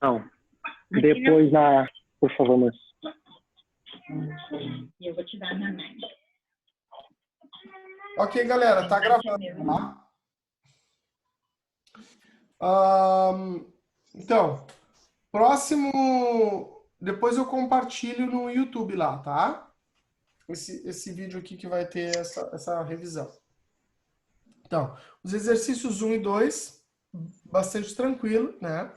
Não. Depois na... Por favor, mas... Eu vou te dar na média. Ok, galera, tá gravando, tá? Então, próximo... Depois eu compartilho no YouTube lá, tá? Esse vídeo aqui que vai ter essa revisão. Então, os exercícios 1 e 2, bastante tranquilo, né?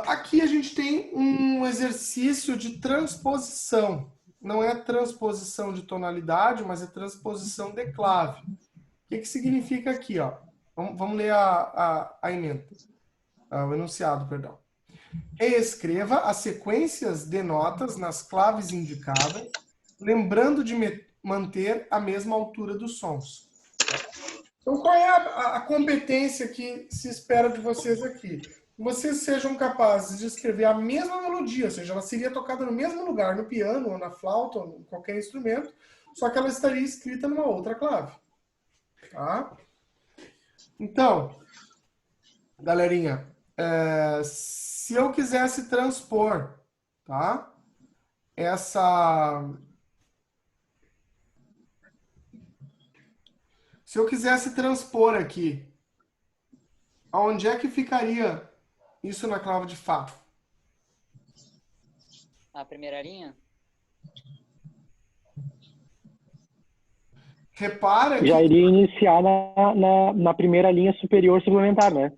Aqui a gente tem um exercício de transposição. Não é transposição de tonalidade, mas é transposição de clave. O que significa aqui, ó? Vamos ler a emenda. O enunciado, perdão. Reescreva as sequências de notas nas claves indicadas, lembrando de manter a mesma altura dos sons. Então, qual é a competência que se espera de vocês aqui? Vocês sejam capazes de escrever a mesma melodia, ou seja, ela seria tocada no mesmo lugar, no piano, ou na flauta, ou em qualquer instrumento, só que ela estaria escrita numa outra clave. Tá? Então, galerinha, se eu quisesse transpor, tá? Se eu quisesse transpor aqui, aonde é que ficaria isso na clave de Fá? A primeira linha? Repara que... Já iria iniciar na primeira linha superior suplementar, né?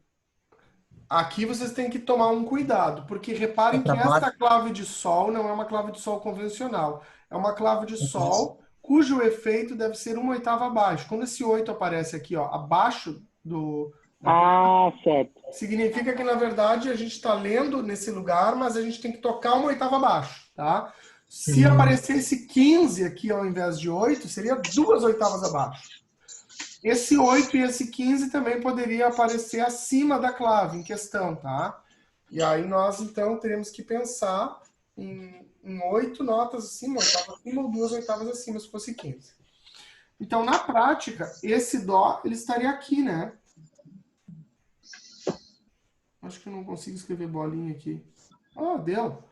Aqui vocês têm que tomar um cuidado, porque reparem que essa clave de Sol não é uma clave de Sol convencional. É uma clave de Sol cujo efeito deve ser uma oitava abaixo. Quando esse 8 aparece aqui, ó, abaixo do... certo. Significa que, na verdade, a gente está lendo nesse lugar, mas a gente tem que tocar uma oitava abaixo, tá? Se aparecesse 15 aqui ao invés de 8, seria 2 oitavas abaixo. Esse 8 e esse 15 também poderia aparecer acima da clave em questão, tá? E aí nós, então, teremos que pensar em 8 notas acima, uma oitava acima ou 2 oitavas acima, se fosse 15. Então, na prática, esse Dó, ele estaria aqui, né? Acho que eu não consigo escrever bolinha aqui. Deu.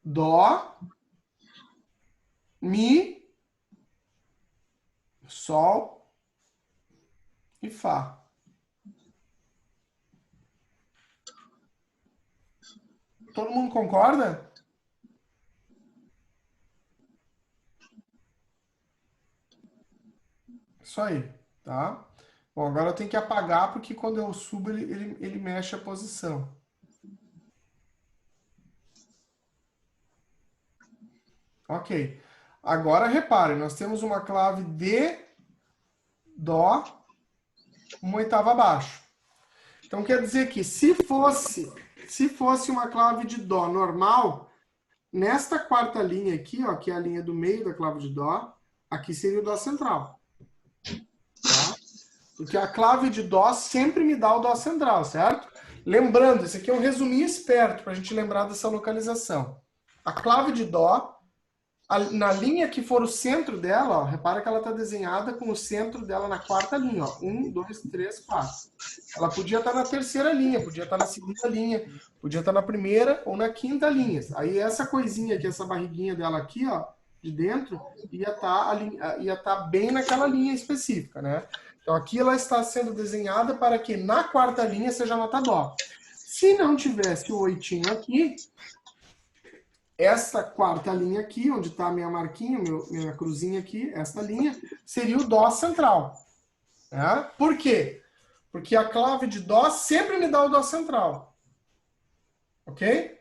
Dó, Mi, Sol e Fá. Todo mundo concorda? Isso aí, tá? Bom, agora eu tenho que apagar, porque quando eu subo, ele mexe a posição. Ok. Agora, reparem, nós temos uma clave de Dó, uma oitava abaixo. Então, quer dizer que se fosse uma clave de Dó normal, nesta quarta linha aqui, ó, que é a linha do meio da clave de Dó, aqui seria o Dó central. Tá? Porque a clave de Dó sempre me dá o Dó central, certo? Lembrando, esse aqui é um resuminho esperto para a gente lembrar dessa localização. A clave de Dó, na linha que for o centro dela, ó, repara que ela está desenhada com o centro dela na quarta linha. Ó, 1, 2, 3, 4. Ela podia estar na terceira linha, podia estar na segunda linha, podia estar na primeira ou na quinta linha. Aí essa coisinha aqui, essa barriguinha dela aqui, ó, de dentro, ia estar bem naquela linha específica, né? Então aqui ela está sendo desenhada para que na quarta linha seja a nota Dó. Se não tivesse o oitinho aqui, essa quarta linha aqui, onde está a minha marquinha, minha cruzinha aqui, essa linha, seria o Dó central. Né? Por quê? Porque a clave de Dó sempre me dá o Dó central. Ok?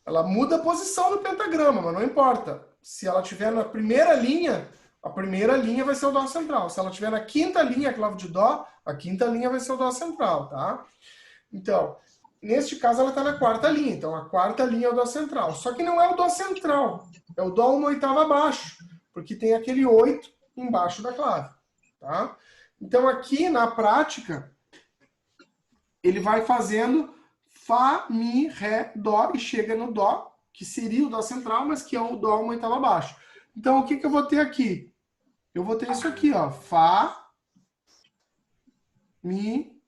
Ela muda a posição no pentagrama, mas não importa. Se ela estiver na primeira linha, a primeira linha vai ser o Dó central. Se ela estiver na quinta linha, a clave de Dó, a quinta linha vai ser o Dó central, tá? Então, neste caso, ela está na quarta linha. Então, a quarta linha é o Dó central. Só que não é o Dó central. É o Dó uma oitava abaixo. Porque tem aquele 8 embaixo da clave. Tá? Então, aqui, na prática, ele vai fazendo Fá, Mi, Ré, Dó e chega no Dó, que seria o Dó central, mas que é o Dó uma oitava abaixo. Então, o que eu vou ter aqui? Eu vou ter isso aqui, ó. Fá, Mi,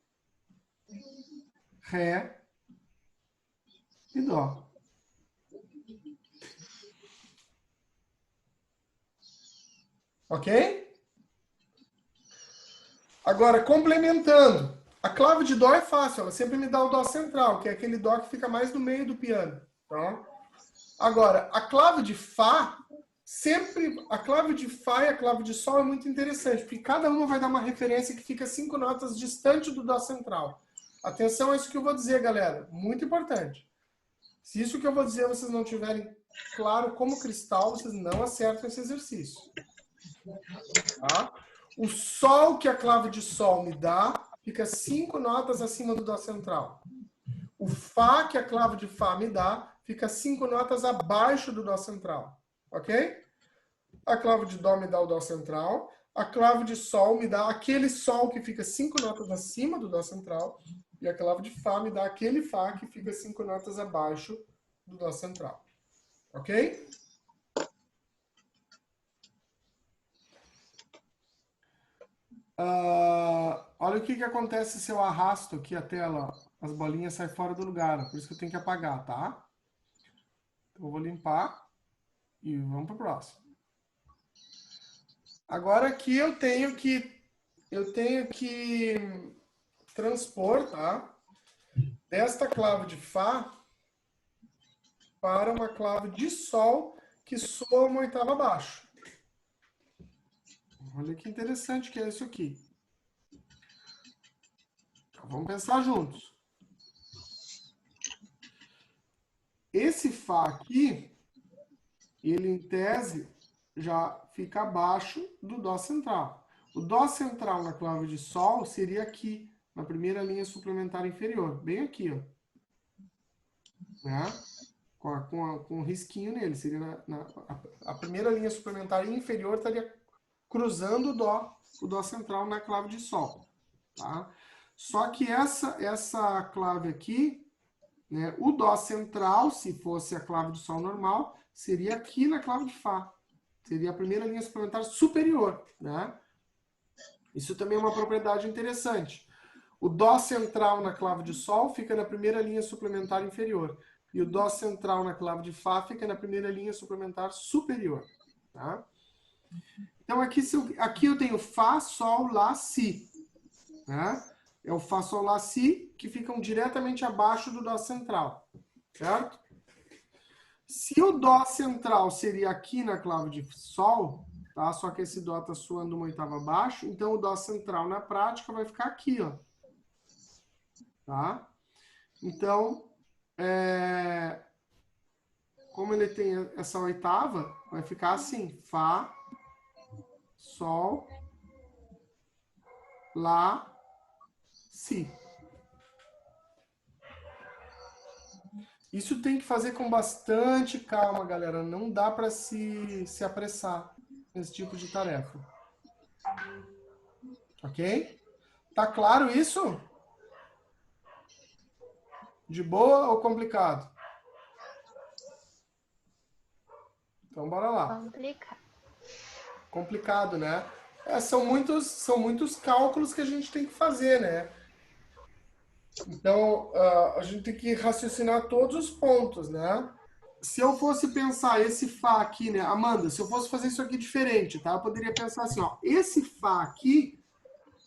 Ré, e dó. Ok? Agora, complementando. A clave de dó é fácil, ela sempre me dá o dó central, que é aquele dó que fica mais no meio do piano. Tá? Agora, a clave de fá, sempre, a clave de fá e a clave de sol é muito interessante, porque cada uma vai dar uma referência que fica 5 notas distante do dó central. Atenção a isso que eu vou dizer, galera, muito importante. Se isso que eu vou dizer vocês não tiverem claro como cristal, vocês não acertam esse exercício. Tá? O sol que a clave de sol me dá fica 5 notas acima do dó central. O fá que a clave de fá me dá fica 5 notas abaixo do dó central. Ok? A clave de dó me dá o dó central. A clave de sol me dá aquele sol que fica 5 notas acima do dó central. E a clave de fá me dá aquele fá que fica 5 notas abaixo do dó central. Ok? Olha o que acontece se eu arrasto aqui a tela. As bolinhas saem fora do lugar. Por isso que eu tenho que apagar, tá? Então eu vou limpar e vamos para o próximo. Agora aqui eu tenho que transpor, tá? Desta clave de fá para uma clave de sol que soa uma oitava abaixo. Olha que interessante que é isso aqui. Então, vamos pensar juntos. Esse fá aqui, ele em tese já fica abaixo do dó central. O dó central na clave de sol seria aqui, na primeira linha suplementar inferior, bem aqui, ó. Né? Com um risquinho nele, seria a primeira linha suplementar inferior estaria cruzando o dó central na clave de sol. Tá? Só que essa clave aqui, né, o dó central, se fosse a clave do sol normal, seria aqui na clave de fá. Seria a primeira linha suplementar superior. Né? Isso também é uma propriedade interessante. O dó central na clave de sol fica na primeira linha suplementar inferior. E o dó central na clave de fá fica na primeira linha suplementar superior. Tá? Então, aqui eu tenho fá, sol, lá, si. Né? É o fá, sol, lá, si, que ficam diretamente abaixo do dó central. Certo? Se o dó central seria aqui na clave de sol, tá? Só que esse dó está soando uma oitava abaixo, então o dó central na prática vai ficar aqui, ó. Tá? Então, como ele tem essa oitava, vai ficar assim, fá, sol, lá, si. Isso tem que fazer com bastante calma, galera. Não dá para se apressar nesse tipo de tarefa. Ok? Tá claro isso? De boa ou complicado? Então, bora lá. Complicado, né? São muitos cálculos que a gente tem que fazer, né? Então, a gente tem que raciocinar todos os pontos, né? Se eu fosse pensar esse Fá aqui, né? Amanda, se eu fosse fazer isso aqui diferente, tá? Eu poderia pensar assim, ó. Esse Fá aqui,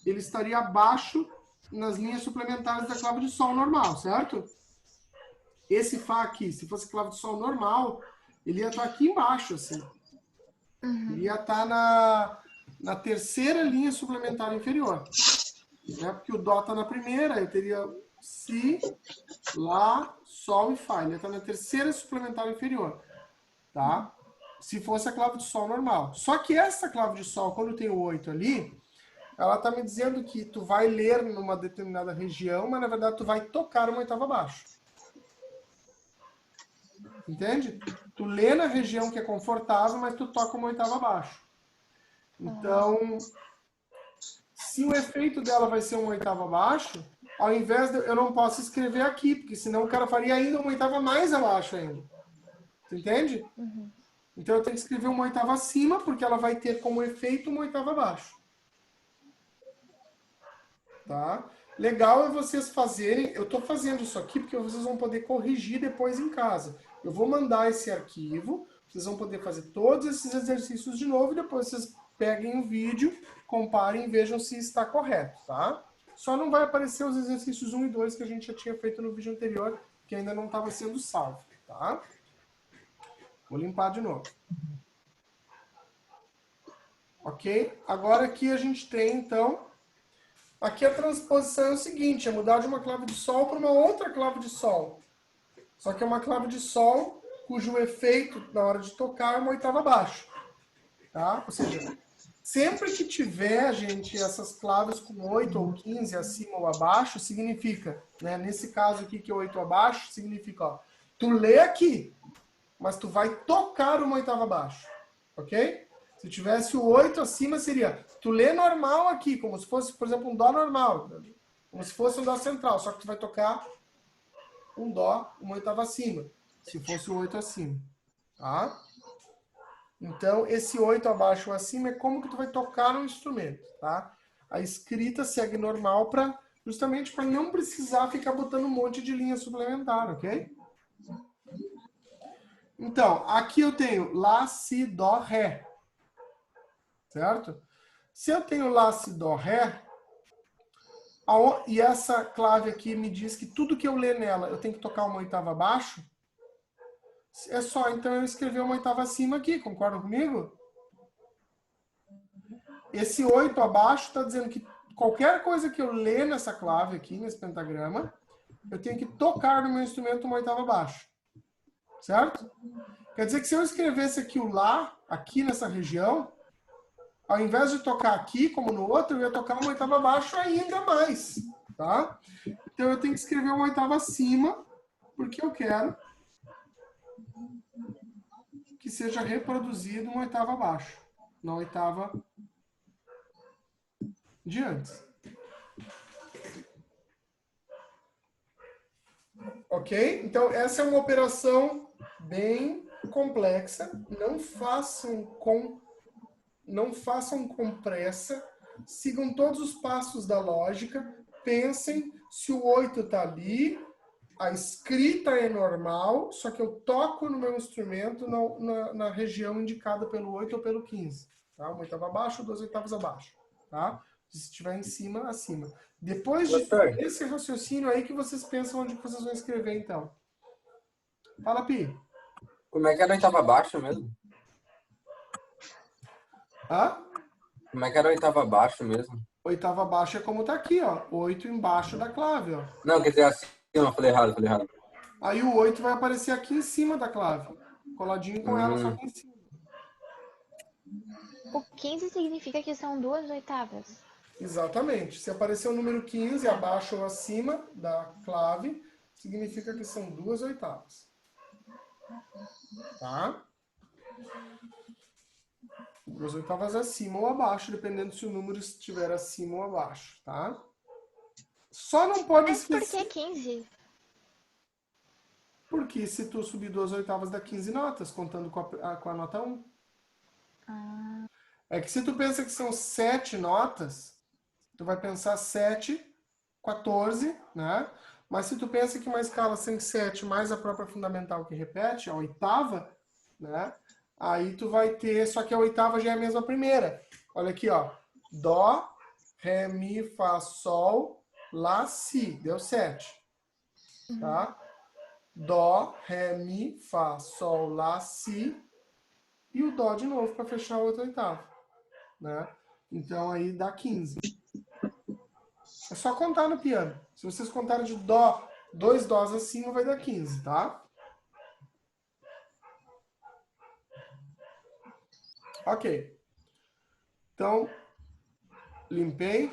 ele estaria abaixo nas linhas suplementares da clave de Sol normal, certo? Esse Fá aqui, se fosse clave de Sol normal, ele ia estar aqui embaixo, assim. Ele ia estar na terceira linha suplementar inferior. Né? Porque o Dó está na primeira, eu teria Si, Lá, Sol e Fá. Ele está na terceira suplementar inferior. Tá? Se fosse a clave de Sol normal. Só que essa clave de Sol, quando tem o 8 ali, ela está me dizendo que tu vai ler numa determinada região, mas na verdade tu vai tocar uma oitava abaixo. Entende? Tu lê na região que é confortável, mas tu toca uma oitava abaixo. Então, se o efeito dela vai ser uma oitava abaixo, ao invés de... Eu não posso escrever aqui, porque senão o cara faria ainda uma oitava mais abaixo ainda. Tu entende? Então eu tenho que escrever uma oitava acima, porque ela vai ter como efeito uma oitava abaixo. Tá? legal é vocês fazerem, eu estou fazendo isso aqui porque vocês vão poder corrigir depois em casa. Eu vou mandar esse arquivo, vocês vão poder fazer todos esses exercícios de novo e depois vocês peguem o vídeo, comparem e vejam se está correto, tá? Só não vai aparecer os exercícios 1 e 2 que a gente já tinha feito no vídeo anterior, que ainda não estava sendo salvo, tá? Vou limpar de novo. Ok? Agora aqui a gente tem, então... Aqui a transposição é o seguinte, é mudar de uma clave de sol para uma outra clave de sol. Só que é uma clave de sol cujo efeito na hora de tocar é uma oitava abaixo. Tá? Ou seja, sempre que tiver, gente, essas claves com 8 ou 15 acima ou abaixo, significa, né, nesse caso aqui que é 8 abaixo, significa, ó, tu lê aqui, mas tu vai tocar uma oitava abaixo. Ok? Se tivesse o 8 acima, seria, tu lê normal aqui, como se fosse, por exemplo, um dó normal. Como se fosse um dó central, só que tu vai tocar um dó, uma oitava acima. Se fosse o 8 acima. Tá? Então, esse 8 abaixo ou acima é como que tu vai tocar no instrumento, tá? A escrita segue normal justamente para não precisar ficar botando um monte de linha suplementar, ok? Então, aqui eu tenho Lá, Si, Dó, Ré. Certo? Se eu tenho Lá, Si, Dó, Ré, e essa clave aqui me diz que tudo que eu ler nela eu tenho que tocar uma oitava abaixo, é só então eu escrever uma oitava acima aqui, concordam comigo? Esse 8 abaixo está dizendo que qualquer coisa que eu ler nessa clave aqui, nesse pentagrama, eu tenho que tocar no meu instrumento uma oitava abaixo. Certo? Quer dizer que se eu escrevesse aqui o Lá, aqui nessa região, ao invés de tocar aqui, como no outro, eu ia tocar uma oitava abaixo ainda mais. Tá? Então eu tenho que escrever uma oitava acima, porque eu quero que seja reproduzido uma oitava abaixo, na oitava de antes. Ok? Então, essa é uma operação bem complexa. Não façam com pressa. Sigam todos os passos da lógica. Pensem se o 8 está ali, a escrita é normal, só que eu toco no meu instrumento na região indicada pelo 8 ou pelo 15. Tá? Uma oitava abaixo, 2 oitavas abaixo. Tá? Se estiver em cima, acima. Depois de esse raciocínio aí que vocês pensam onde vocês vão escrever, então. Fala, Pi. Como é que era a oitava abaixo mesmo? Hã? Como é que era a oitava abaixo mesmo? Oitava abaixo é como tá aqui, ó. 8 embaixo da clave, ó. Não, quer dizer assim, eu falei errado, Aí o 8 vai aparecer aqui em cima da clave. Coladinho com ela, só aqui em cima. O 15 significa que são 2 oitavas. Exatamente. Se aparecer o número 15 abaixo ou acima da clave, significa que são 2 oitavas. Tá? 2 oitavas acima ou abaixo, dependendo se o número estiver acima ou abaixo, tá? Só não pode Mas por esquecer... que 15? Porque se tu subir 2 oitavas dá 15 notas, contando com a nota 1. Ah. É que se tu pensa que são 7 notas, tu vai pensar 7, 14, né? Mas se tu pensa que uma escala sem 7 mais a própria fundamental que repete, a oitava, né? Aí tu vai ter, só que a oitava já é a mesma primeira. Olha aqui, ó. Dó, Ré, Mi, Fá, Sol, Lá, Si. Deu 7. Tá? Dó, Ré, Mi, Fá, Sol, Lá, Si. E o Dó de novo para fechar a outra oitava. Né? Então aí dá 15. É só contar no piano. Se vocês contarem de Dó, 2 Dós acima, vai dar 15, tá? Ok. Então, limpei.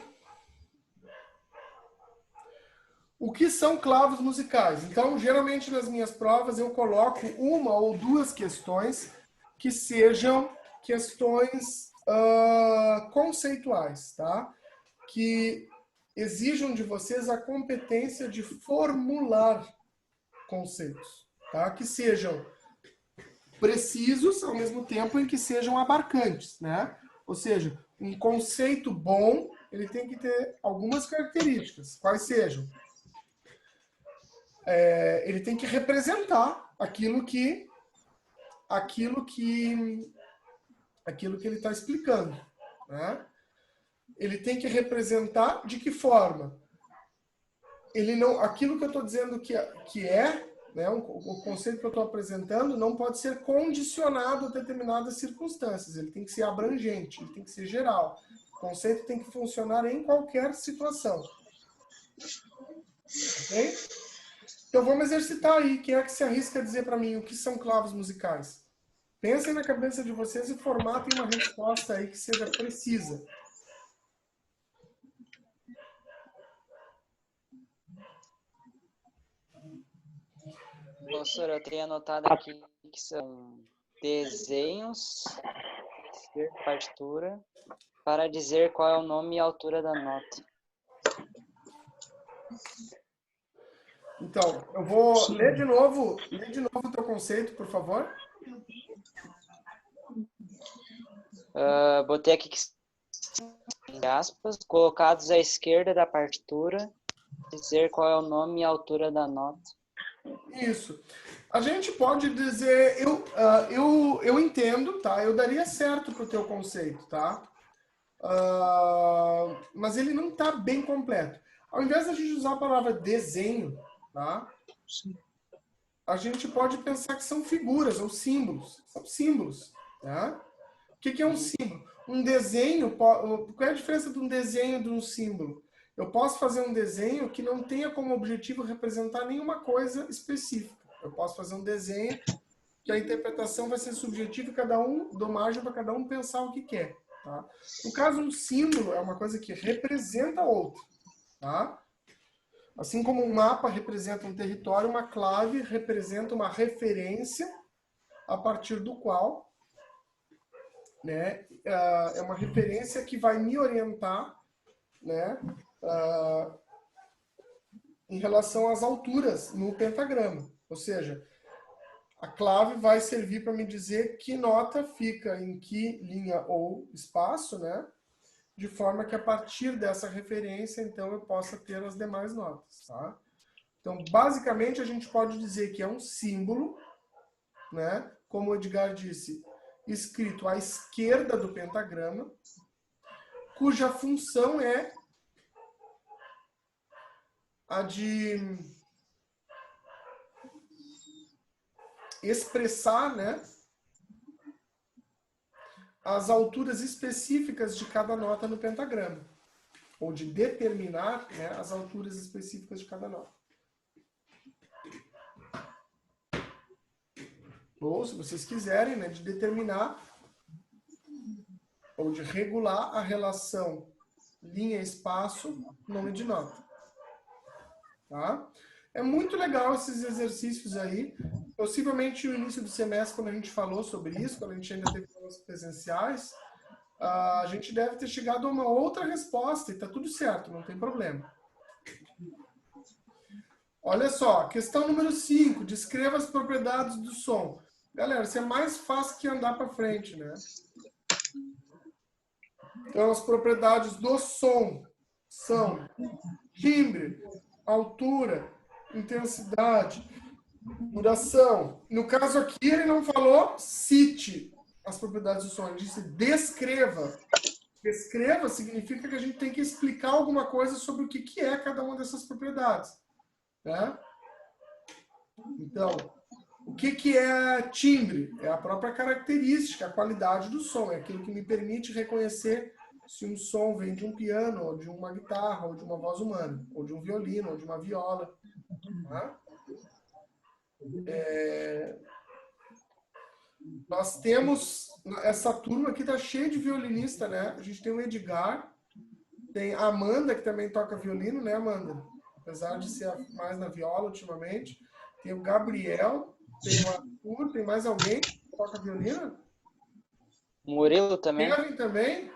O que são clavos musicais? Então, geralmente nas minhas provas eu coloco uma ou duas questões que sejam questões conceituais, tá? Que exijam de vocês a competência de formular conceitos, tá? Que sejam precisos ao mesmo tempo em que sejam abarcantes, né? Ou seja, um conceito bom ele tem que ter algumas características, quais sejam. Ele tem que representar aquilo que ele está explicando, né? Ele tem que representar de que forma? Aquilo que eu estou dizendo que é, né, o conceito que eu estou apresentando não pode ser condicionado a determinadas circunstâncias. Ele tem que ser abrangente, ele tem que ser geral. O conceito tem que funcionar em qualquer situação. Ok? Então vamos exercitar aí. Quem é que se arrisca a dizer para mim o que são clavos musicais? Pensem na cabeça de vocês e formatem uma resposta aí que seja precisa. Professor, eu tenho anotado aqui que são desenhos de partitura para dizer qual é o nome e a altura da nota. Então, eu vou ler de novo o teu conceito, por favor. Botei aqui que entre aspas, colocados à esquerda da partitura, dizer qual é o nome e a altura da nota. Isso. A gente pode dizer, eu entendo, tá? Eu daria certo pro teu conceito, tá? Mas ele não tá bem completo. Ao invés de a gente usar a palavra desenho, tá? A gente pode pensar que são figuras ou símbolos. São símbolos, tá? O que é um símbolo? Um desenho, qual é a diferença de um desenho e de um símbolo? Eu posso fazer um desenho que não tenha como objetivo representar nenhuma coisa específica. Eu posso fazer um desenho que a interpretação vai ser subjetiva e dou margem para cada um pensar o que quer. Tá? No caso, um símbolo é uma coisa que representa outra. Tá? Assim como um mapa representa um território, uma clave representa uma referência a partir do qual, né, é uma referência que vai me orientar, né, em relação às alturas no pentagrama. Ou seja, a clave vai servir para me dizer que nota fica em que linha ou espaço, né? De forma que a partir dessa referência, então, eu possa ter as demais notas, tá? Então, basicamente, a gente pode dizer que é um símbolo, né? Como o Edgar disse, escrito à esquerda do pentagrama, cuja função é a de expressar, né, as alturas específicas de cada nota no pentagrama, ou de determinar, né, as alturas específicas de cada nota. Ou, se vocês quiserem, né, de determinar ou de regular a relação linha-espaço, nome de nota. Tá? É muito legal esses exercícios aí. Possivelmente no início do semestre, quando a gente falou sobre isso, quando a gente ainda teve aulas presenciais, a gente deve ter chegado a uma outra resposta e tá tudo certo, não tem problema. Olha só, questão número 5, descreva as propriedades do som. Galera, isso é mais fácil que andar para frente, né? Então, as propriedades do som são timbre, altura, intensidade, duração. No caso aqui, ele não falou cite as propriedades do som, ele disse descreva. Descreva significa que a gente tem que explicar alguma coisa sobre o que é cada uma dessas propriedades. Né? Então, o que é timbre? É a própria característica, a qualidade do som. É aquilo que me permite reconhecer se um som vem de um piano, ou de uma guitarra, ou de uma voz humana, ou de um violino, ou de uma viola. Tá? Nós temos... Essa turma aqui está cheia de violinista, né? A gente tem o Edgar, tem a Amanda, que também toca violino, né, Amanda? Apesar de ser mais na viola ultimamente. Tem o Gabriel, tem o Arthur, tem mais alguém que toca violino? Murilo também. Kevin também?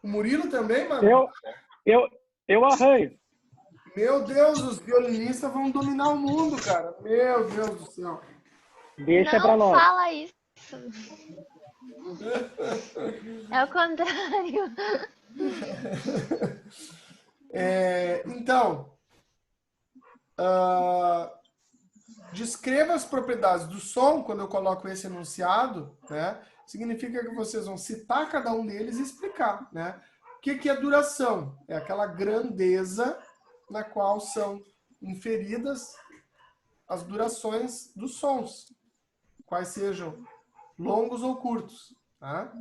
O Murilo também, mano? Eu arranho. Meu Deus, os violinistas vão dominar o mundo, cara. Meu Deus do céu. Deixa pra Não nós. fala isso. É o contrário. Então, descreva as propriedades do som, quando eu coloco esse enunciado, né? Significa que vocês vão citar cada um deles e explicar, né? O que é duração? É aquela grandeza na qual são inferidas as durações dos sons, quais sejam longos ou curtos, tá?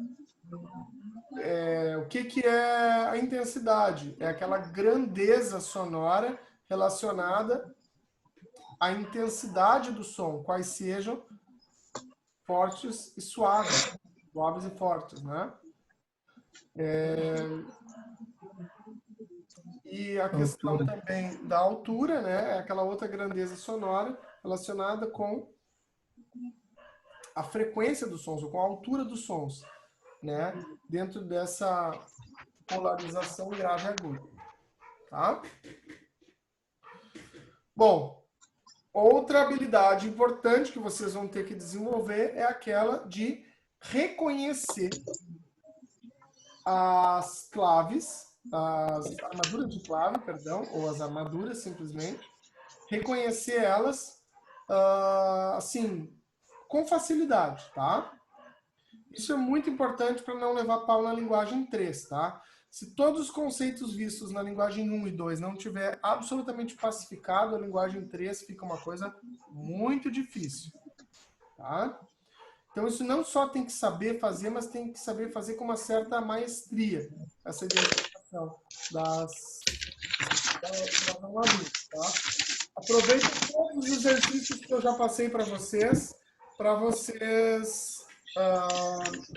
O que é a intensidade? É aquela grandeza sonora relacionada à intensidade do som, quais sejam fortes e suaves e fortes, né? E a questão também da altura, né? É aquela outra grandeza sonora relacionada com a frequência dos sons, ou com a altura dos sons, né? Dentro dessa polarização grave e aguda, tá? Bom, outra habilidade importante que vocês vão ter que desenvolver é aquela de reconhecer as claves, as armaduras de clave, perdão, ou as armaduras simplesmente, reconhecer elas, assim, com facilidade, tá? Isso é muito importante para não levar pau na linguagem 3, tá? Se todos os conceitos vistos na linguagem 1 e 2 não tiver absolutamente pacificado, a linguagem 3 fica uma coisa muito difícil, tá? Então, isso não só tem que saber fazer, mas tem que saber fazer com uma certa maestria, essa identificação das armaduras, tá? Aproveita todos os exercícios que eu já passei para vocês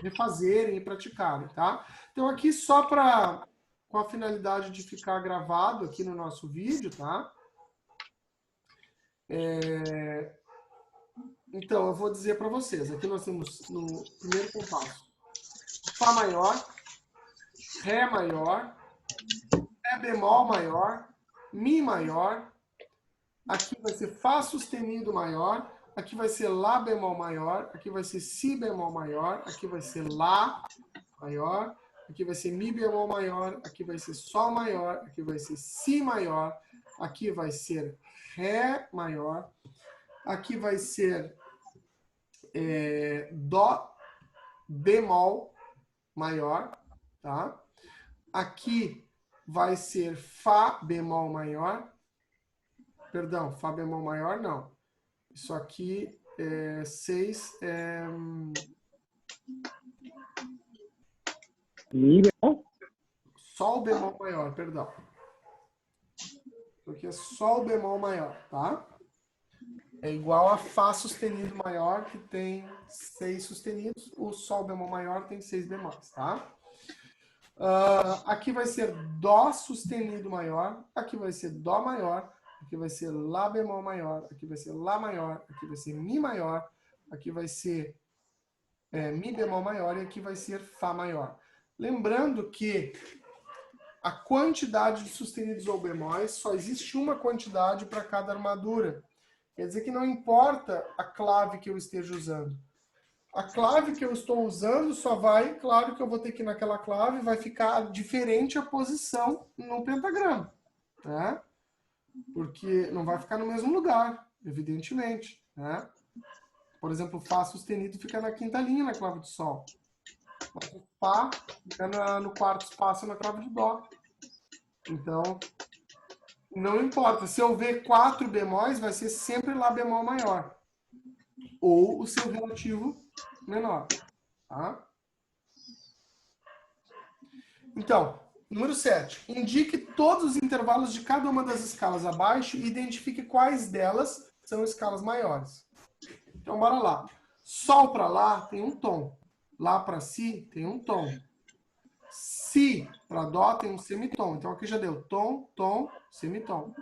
refazerem e praticarem, tá? Então, aqui só com a finalidade de ficar gravado aqui no nosso vídeo, tá? Então, eu vou dizer para vocês. Aqui nós temos no primeiro compasso Fá maior, Ré maior, Ré bemol maior, Mi maior, aqui vai ser Fá sustenido maior, aqui vai ser Lá bemol maior, aqui vai ser Si bemol maior, aqui vai ser Lá maior, aqui vai ser Mi bemol maior, aqui vai ser Sol maior, aqui vai ser Si maior, aqui vai ser Ré maior, aqui vai ser Dó bemol maior, tá? Aqui vai ser Fá bemol maior, perdão, Fá bemol maior não. Isso aqui é 6, Mi bemol? Sol bemol maior, perdão. Isso aqui é Sol bemol maior, tá? É igual a Fá sustenido maior, que tem 6 sustenidos. O Sol bemol maior tem 6 bemóis, tá? Aqui vai ser Dó sustenido maior. Aqui vai ser Dó maior. Aqui vai ser Lá bemol maior. Aqui vai ser Lá maior. Aqui vai ser Mi maior. Aqui vai ser Mi bemol maior. E aqui vai ser Fá maior. Lembrando que a quantidade de sustenidos ou bemóis, só existe uma quantidade para cada armadura. Quer dizer que não importa a clave que eu esteja usando. A clave que eu estou usando só vai, claro que eu vou ter que ir naquela clave, vai ficar diferente a posição no pentagrama, né? Porque não vai ficar no mesmo lugar, evidentemente, né? Por exemplo, Fá sustenido fica na quinta linha na clave de Sol. Mas o Fá fica no quarto espaço na clave de Dó. Então, não importa. Se eu ver 4 bemóis, vai ser sempre Lá bemol maior. Ou o seu relativo menor. Tá? Então, número 7. Indique todos os intervalos de cada uma das escalas abaixo e identifique quais delas são escalas maiores. Então, bora lá. Sol para Lá tem um tom. Lá para Si tem um tom. Si para Dó tem um semitom. Então, aqui já deu tom, tom, semitom.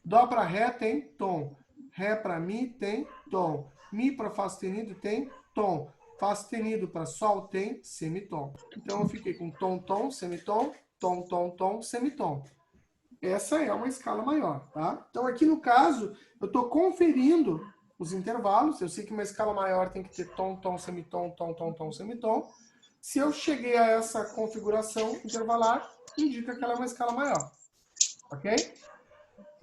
Dó para Ré tem tom. Ré para Mi tem tom. Mi para Fá sustenido tem tom. Fá sustenido para Sol tem semitom. Então, eu fiquei com tom, tom, semitom, tom, tom, tom, semitom. Essa é uma escala maior, tá? Então, aqui no caso, eu estou conferindo os intervalos. Eu sei que uma escala maior tem que ter tom, tom, semitom, tom, tom, tom, semitom. Se eu cheguei a essa configuração intervalar, indica que ela é uma escala maior. Ok?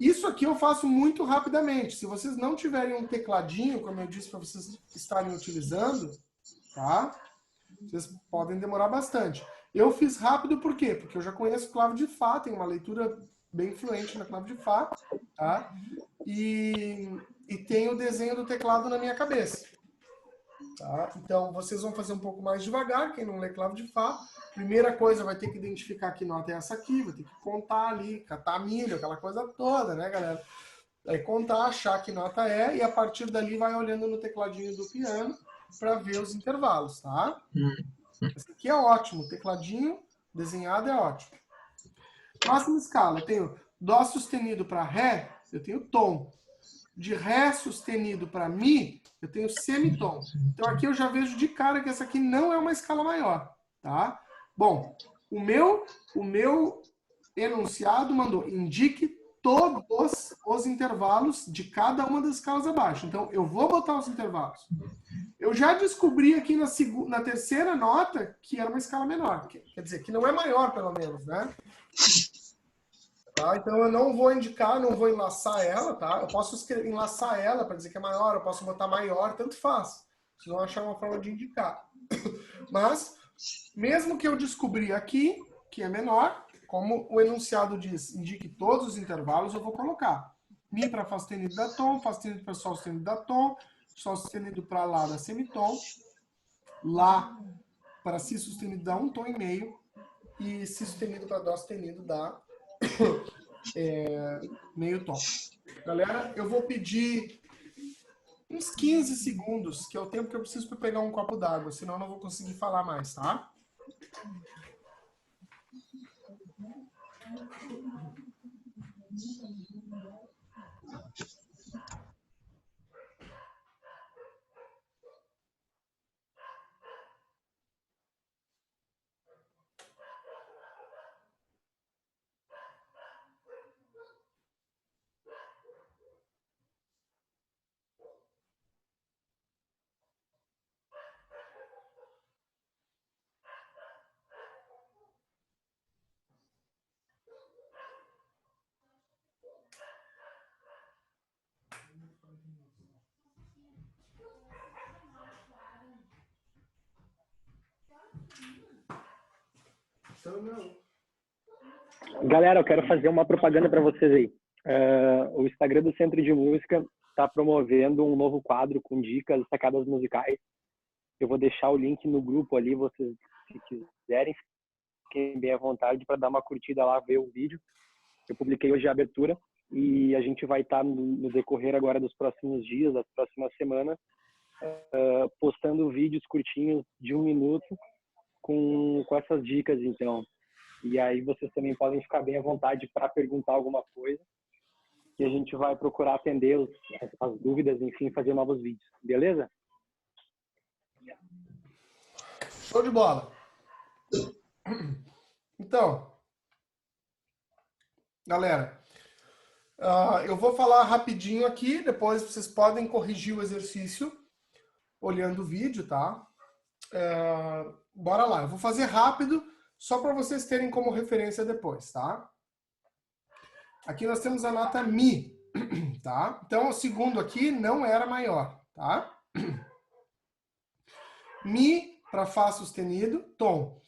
Isso aqui eu faço muito rapidamente. Se vocês não tiverem um tecladinho, como eu disse para vocês estarem utilizando, tá? Vocês podem demorar bastante. Eu fiz rápido por quê? Porque eu já conheço clave de Fá, tenho uma leitura bem fluente na clave de Fá, tá? E tenho o desenho do teclado na minha cabeça. Tá? Então, vocês vão fazer um pouco mais devagar, quem não lê clave de Fá. Primeira coisa, vai ter que identificar que nota é essa aqui, vai ter que contar ali, catar milho, aquela coisa toda, né, galera? Aí contar, achar que nota é, e a partir dali vai olhando no tecladinho do piano para ver os intervalos, tá? Esse aqui é ótimo, o tecladinho desenhado é ótimo. Próxima escala, eu tenho Dó sustenido para Ré, eu tenho tom. De Ré sustenido para Mi, eu tenho semitom. Então aqui eu já vejo de cara que essa aqui não é uma escala maior, tá? Bom, o meu enunciado mandou indique todos os intervalos de cada uma das escalas abaixo. Então eu vou botar os intervalos. Eu já descobri aqui na terceira nota que era uma escala menor. Quer dizer, que não é maior, pelo menos, né? Tá? Então eu não vou indicar, não vou enlaçar ela, tá? Eu posso enlaçar ela para dizer que é maior, eu posso botar maior, tanto faz. Vocês vão achar uma forma de indicar. Mas, mesmo que eu descobri aqui que é menor, como o enunciado diz, indique todos os intervalos, eu vou colocar. Mi para Fá sustenido dá tom, Fá sustenido para Sol sustenido dá tom, Sol sustenido para Lá dá semitom, Lá para Si sustenido dá um tom e meio, e Si sustenido para Dó sustenido dá meio tom. Galera, eu vou pedir uns 15 segundos, que é o tempo que eu preciso para pegar um copo d'água, senão eu não vou conseguir falar mais, tá? Galera, eu quero fazer uma propaganda para vocês aí. O Instagram do Centro de Música está promovendo um novo quadro com dicas e sacadas musicais. Eu vou deixar o link no grupo ali, vocês, se quiserem, fiquem bem à vontade para dar uma curtida lá, ver o vídeo. Eu publiquei hoje a abertura e a gente vai estar no decorrer agora dos próximos dias, das próximas semanas, postando vídeos curtinhos de 1 minuto com essas dicas, então. E aí vocês também podem ficar bem à vontade para perguntar alguma coisa, que a gente vai procurar atender as dúvidas, enfim, fazer novos vídeos. Beleza? Show de bola. Então, galera, eu vou falar rapidinho aqui, depois vocês podem corrigir o exercício olhando o vídeo, tá? Bora lá, eu vou fazer rápido, só para vocês terem como referência depois, tá? Aqui nós temos a nota Mi, tá? Então, o segundo aqui não era maior, tá? Mi para Fá sustenido, tom.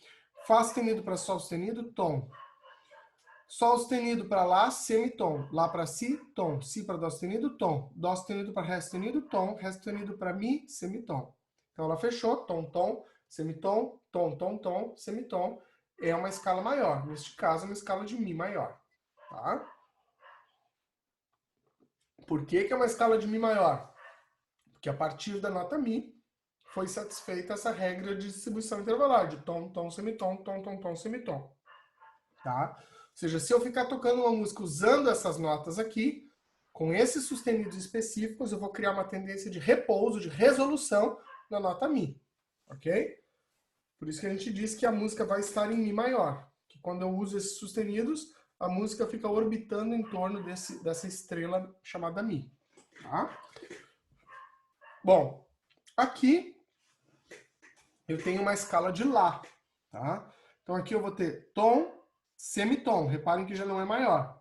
Fá sustenido para Sol sustenido, tom. Sol sustenido para Lá, semitom. Lá para Si, tom. Si para Dó sustenido, tom. Dó sustenido para Ré sustenido, tom. Ré sustenido para Mi, semitom. Então, ela fechou, tom, tom, semitom, tom, tom, tom, semitom. É uma escala maior. Neste caso, é uma escala de Mi maior. Tá? Por que é uma escala de Mi maior? Porque a partir da nota Mi foi satisfeita essa regra de distribuição intervalar, de tom, tom, semitom, tom, tom, tom, semitom. Tá? Ou seja, se eu ficar tocando uma música usando essas notas aqui, com esses sustenidos específicos, eu vou criar uma tendência de repouso, de resolução na nota Mi. Ok? Por isso que a gente diz que a música vai estar em Mi maior. Que quando eu uso esses sustenidos, a música fica orbitando em torno dessa estrela chamada Mi. Tá? Bom, aqui eu tenho uma escala de Lá, tá? Então aqui eu vou ter tom, semitom. Reparem que já não é maior.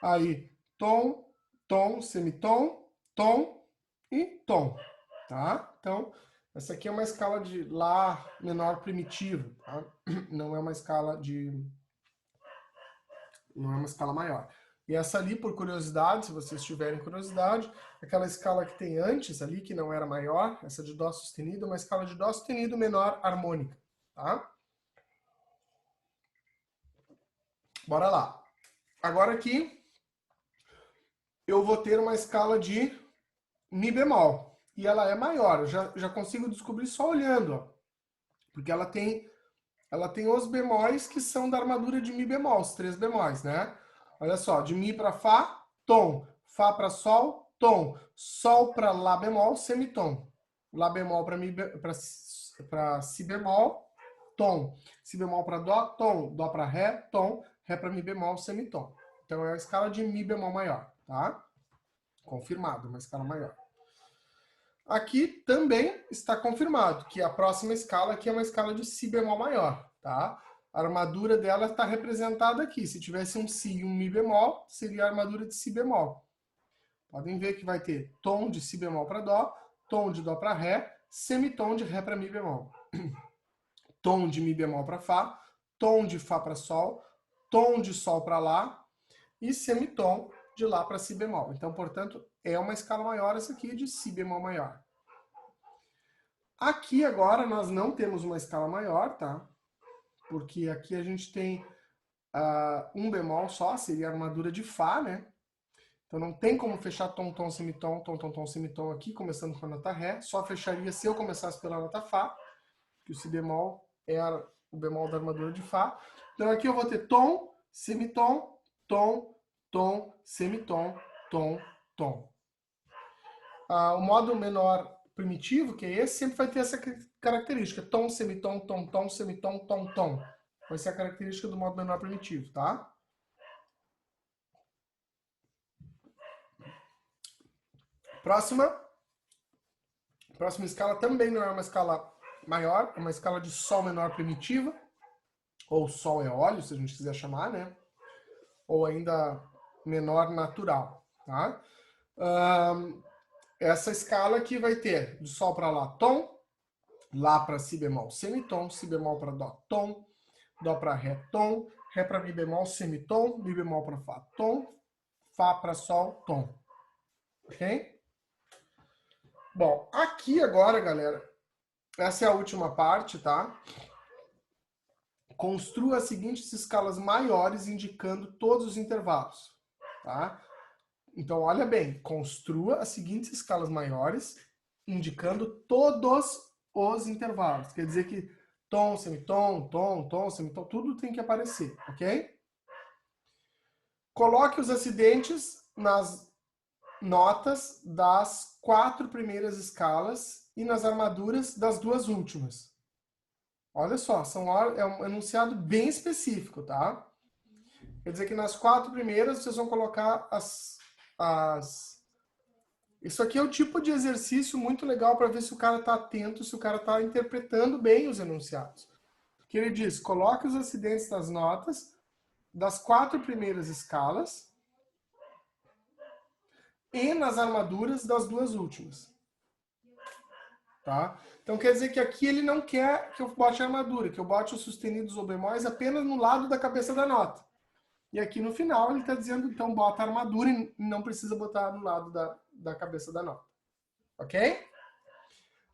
Aí, tom, tom, semitom, tom e tom, tá? Então, essa aqui é uma escala de Lá menor primitivo, tá? Não é uma escala maior. E essa ali, por curiosidade, se vocês tiverem curiosidade, aquela escala que tem antes ali, que não era maior, essa de Dó sustenido, é uma escala de Dó sustenido menor harmônica, tá? Bora lá. Agora aqui, eu vou ter uma escala de Mi bemol. E ela é maior, eu já consigo descobrir só olhando, ó. Porque ela tem os bemóis que são da armadura de Mi bemol, os 3 bemóis, né? Olha só, de Mi para Fá, tom. Fá para Sol, tom. Sol para Lá bemol, semitom. Lá bemol para Si bemol, tom. Si bemol para Dó, tom. Dó para Ré, tom. Ré para Mi bemol, semitom. Então é a escala de Mi bemol maior, tá? Confirmado, uma escala maior. Aqui também está confirmado que a próxima escala aqui é uma escala de Si bemol maior, tá? A armadura dela está representada aqui. Se tivesse um Si e um Mi bemol, seria a armadura de Si bemol. Podem ver que vai ter tom de Si bemol para Dó, tom de Dó para Ré, semitom de Ré para Mi bemol. Tom de Mi bemol para Fá, tom de Fá para Sol, tom de Sol para Lá e semitom de Lá para Si bemol. Então, portanto, é uma escala maior essa aqui de Si bemol maior. Aqui agora nós não temos uma escala maior, tá? Porque aqui a gente tem um bemol só, seria a armadura de Fá, né? Então não tem como fechar tom, tom, semitom, tom, tom, tom, semitom aqui, começando com a nota Ré. Só fecharia se eu começasse pela nota Fá, que o Si bemol é o bemol da armadura de Fá. Então aqui eu vou ter tom, semitom, tom, tom, semitom, tom, tom. O modo menor primitivo, que é esse, sempre vai ter essa característica. Tom, semitom, tom, tom, semitom, tom, tom. Vai ser a característica do modo menor primitivo, tá? Próxima escala também não é uma escala maior, é uma escala de Sol menor primitiva, ou Sol eólio, se a gente quiser chamar, né? Ou ainda menor natural, tá? Essa escala aqui vai ter de Sol para Lá, tom, Lá para Si bemol, semitom, Si bemol para Dó, tom, Dó para Ré, tom, Ré para Mi bemol, semitom, Mi bemol para Fá, tom, Fá para Sol, tom. Ok? Bom, aqui agora, galera, essa é a última parte, tá? Construa as seguintes escalas maiores indicando todos os intervalos, tá? Então, olha bem, construa as seguintes escalas maiores indicando todos os intervalos. Quer dizer que tom, semitom, tom, tom, semitom, tudo tem que aparecer, ok? Coloque os acidentes nas notas das 4 primeiras escalas e nas armaduras das 2 últimas. Olha só, é um enunciado bem específico, tá? Quer dizer que nas 4 primeiras vocês vão colocar Isso aqui é o tipo de exercício muito legal para ver se o cara está atento, se o cara está interpretando bem os enunciados. Que ele diz, coloque os acidentes das notas das 4 primeiras escalas e nas armaduras das 2 últimas. Tá? Então quer dizer que aqui ele não quer que eu bote a armadura, que eu bote os sustenidos ou bemóis apenas no lado da cabeça da nota. E aqui no final ele está dizendo, então bota a armadura e não precisa botar no lado da cabeça da nota. Ok?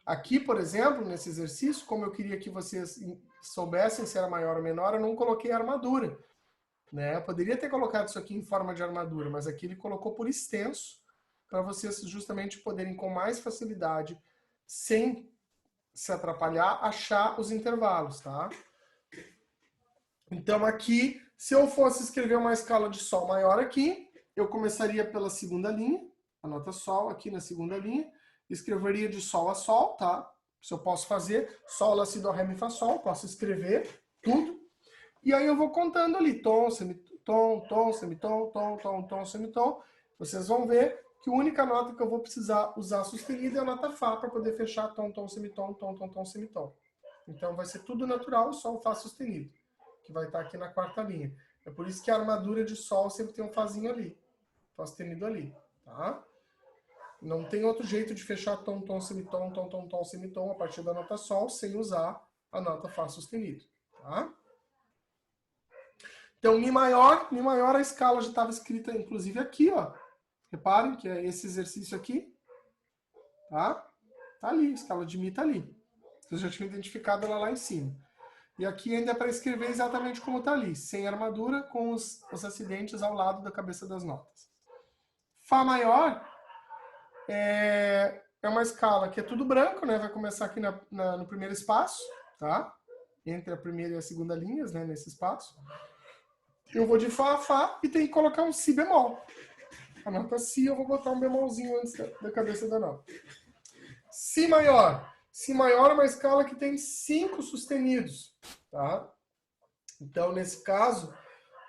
Aqui, por exemplo, nesse exercício, como eu queria que vocês soubessem se era maior ou menor, eu não coloquei a armadura. Né? Eu poderia ter colocado isso aqui em forma de armadura, mas aqui ele colocou por extenso, para vocês justamente poderem com mais facilidade, sem se atrapalhar, achar os intervalos, tá? Então aqui, se eu fosse escrever uma escala de Sol maior aqui, eu começaria pela segunda linha, a nota Sol aqui na segunda linha, escreveria de Sol a Sol, tá? Isso eu posso fazer, Sol, Lá, Si, Dó, Ré, Mi, Fá, Sol, posso escrever tudo, e aí eu vou contando ali, tom, semitom, tom, semitom, tom, tom, tom, semitom, vocês vão ver que a única nota que eu vou precisar usar sustenido é a nota Fá para poder fechar tom, tom, semitom, tom, tom, tom, semitom. Então vai ser tudo natural, só o Fá sustenido, que vai estar aqui na quarta linha. É por isso que a armadura de Sol sempre tem um Fázinho ali, Fá sustenido ali, tá? Não tem outro jeito de fechar tom, tom, semitom, tom, tom, tom, semitom a partir da nota Sol sem usar a nota Fá sustenido, tá? Então, Mi maior, a escala já estava escrita, inclusive, aqui, ó. Reparem que é esse exercício aqui, tá? Tá ali, a escala de Mi tá ali. Vocês já tinham identificado ela lá em cima. E aqui ainda é para escrever exatamente como tá ali, sem armadura, com os acidentes ao lado da cabeça das notas. Fá maior é uma escala que é tudo branco, né? Vai começar aqui no primeiro espaço, tá? Entre a primeira e a segunda linhas, né? Nesse espaço. Eu vou de Fá a Fá e tem que colocar um Si bemol. A nota Si eu vou botar um bemolzinho antes da cabeça da nota. Si maior. Si maior é uma escala que tem 5 sustenidos, tá? Então, nesse caso,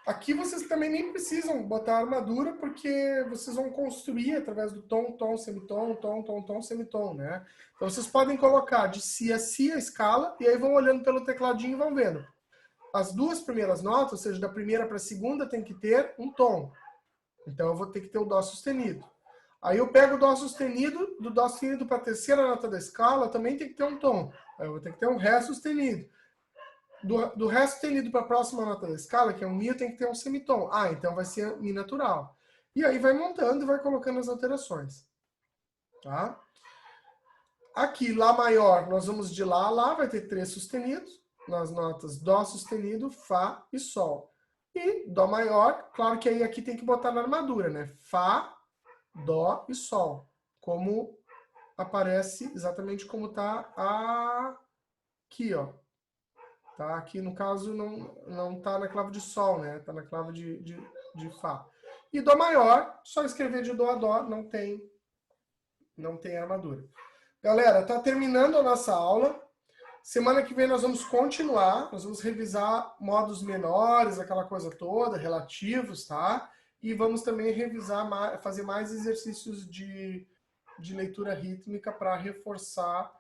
aqui vocês também nem precisam botar armadura, porque vocês vão construir através do tom, tom, semitom, tom, tom, tom, semitom, né? Então, vocês podem colocar de Si a escala, e aí vão olhando pelo tecladinho e vão vendo. As duas primeiras notas, ou seja, da primeira para a segunda, tem que ter um tom. Então, eu vou ter que ter o Dó sustenido. Aí eu pego o Dó sustenido, do Dó sustenido para a terceira nota da escala, também tem que ter um tom. Aí eu vou ter que ter um Ré sustenido. Do Ré sustenido para a próxima nota da escala, que é um Mi, eu tenho que ter um semitom. Ah, então vai ser Mi natural. E aí vai montando e vai colocando as alterações. Tá? Aqui, Lá maior, nós vamos de Lá a Lá, vai ter 3 sustenidos. Nas notas Dó sustenido, Fá e Sol. E Dó maior, claro que aí aqui tem que botar na armadura, né? Fá, Dó e Sol. Como aparece exatamente como tá aqui, ó. Tá? Aqui, no caso, não tá na clave de Sol, né? Tá na clave de Fá. E Dó maior, só escrever de Dó a Dó, não tem armadura. Galera, tá terminando a nossa aula. Semana que vem nós vamos continuar, nós vamos revisar modos menores, aquela coisa toda, relativos, tá? E vamos também revisar, fazer mais exercícios de leitura rítmica para reforçar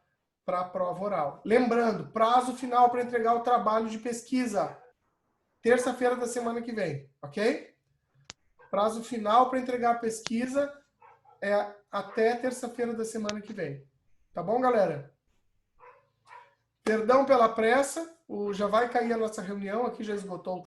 para a prova oral. Lembrando, prazo final para entregar o trabalho de pesquisa, terça-feira da semana que vem, ok? Prazo final para entregar a pesquisa é até terça-feira da semana que vem. Tá bom, galera? Perdão pela pressa, já vai cair a nossa reunião, aqui já esgotou o